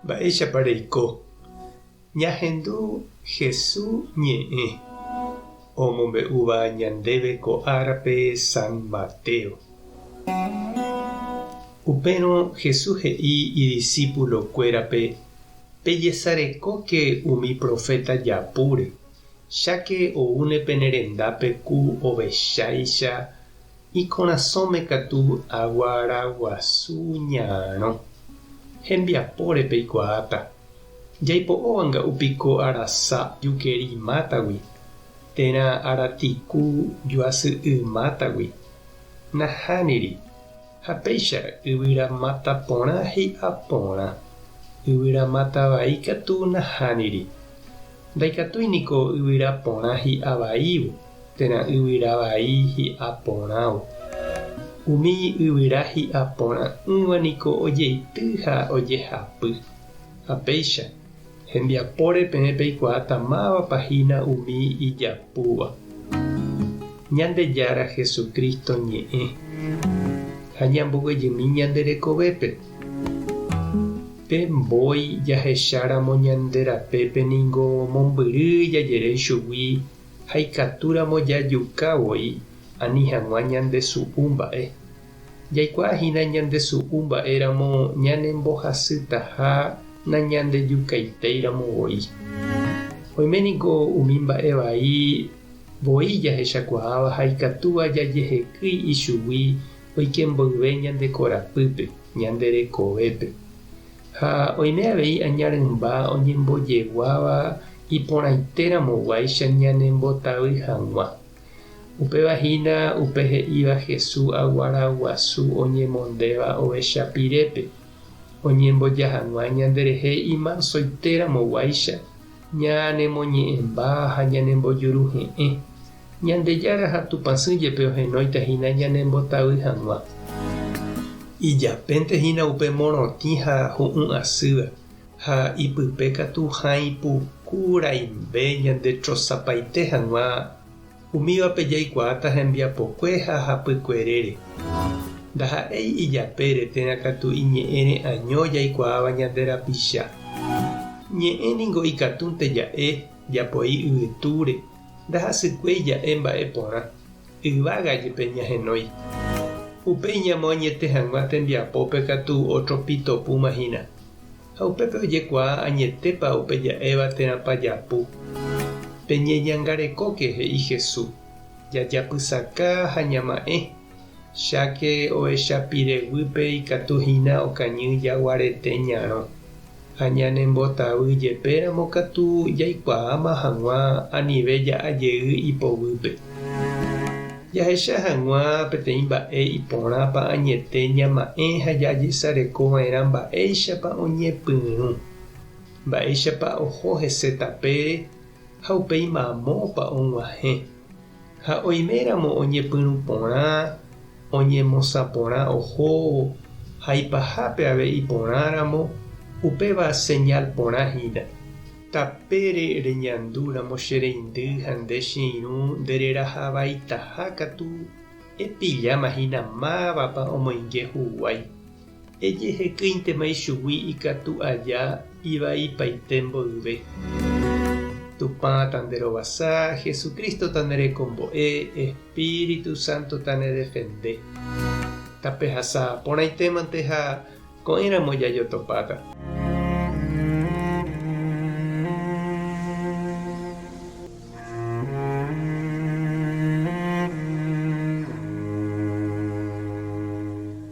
Mba'éichapa reiko. Ñahendu Jesús ñe'ẽ omombe'úva ñandéve ko árape San Mateo. Upérõ Jesús he'i idiscípulokuérape pejesarekóke umi profeta japúre, cháke oúne penerendápe ku ovecháicha ikorasõme katu aguaraguasu ñarõ. Hembiapóre peikuaáta. Jaipo'óvanga upiko arasa jukeri mátagui, térã aratiku juasy'ymátagui. Nahániri. Ha péicha yvyramáta porã hi'a porã. Yvyramáta vai katu nahániri. Ndaikatúiniko yvyra porã hi'a vaívo, térã yvyra vai hi'a porãvo. Umi yvyra hi'a porã'ỹvaniko ojeity ha ojehapy. Ha péicha hembiapóre peẽ peikuaáta mávapahína umi ijapúva. Ñandejára Jesucristo ñe'ẽ ha ñamboguejymi ñanderekovépe. Pe mbói jahecháramo ñande rapépe ningo mombyry jajerei chugui ha ikatúramo jajukávoi ani hag̃ua ñande su'u mba'e. Jaikuaahína ñande su'u mba'éramo ñanembohasýtaha nañandejukaitéiramovoi. Oiméniko umi mba'e vai voi jahechakuaáva ha ikatúva jajehekýi ichugui oikemboyve ñande korapýpe, ñande rekovépe. Ha oime avei añarymba oñembojeguáva iporãiteramoguáicha ñanembotavy hag̃ua. Upevahína upe he'íva Jesús aguaraguasu oñemondéva ovechapirépe. Oñembojahaguã ñanderehe imasoiteramoguáicha ñanemoñe'ẽmba ha ñanembojuruhe'ẽ. Ñandejára ha tupãsýjepe ohenóitahína ñanembotavy hag̃ua. Ijapéntehína upe morotĩ ha hu'ũ asýva ha ipype katu ha'ipukuraimbe ñandetrosapaite hag̃ua umívape jaikuaáta hembiapokue ha hapykuerére. Ndaha'éi ijapére térã katu iñe'ẽre año jaikuaáva ñande rapicha. Ñe'ẽningo ikatúnte ja'e japoi yvytúre. Ndahasykuéi ja'e mba'e porã. Yvágajepe ñahenói. Upéi ñamoañete hag̃ua tembiapópe katu otropitopumahína. Ha upépe ojekuaa añetépa upe ja'éva térãpa japu. Peñeñangarekóke he'i Jesús. Jajapysaká ha ñama'ẽ. Cháke ovechapireguýpe ikatuhína okañy jaguarete ñarõ. Ha ñanembotavy jepéramo katu jaikuaáma hag̃ua anive ja'ajey ipovýpe. Jahecha hag̃ua peteĩ mba'e iporãpa añete ñama'ẽ ha jajesarekova'erã mba'éichapa oñepyrũ. Mba'éichapa oho hese tapére ha upéi mamópa og̃uahẽ. Ha oiméramo oñepyrũ porã, oñemosãporã oho ha ipahápe ave iporãramo upéva señal porãhína. Tapére reñandúramo che reindy ha nde che irũ ndererahavaitaha katu epillámahína mávapa omoinge huguái. Ejehekýintema ichugui ikatu aja ivaipaite mboyve. Tupã tanderovasa, Jesucristo tanerekombo'e, Espíritu Santo tanedefende. Tapehasa porãitémante ha ko'ẽramo jajotopáta.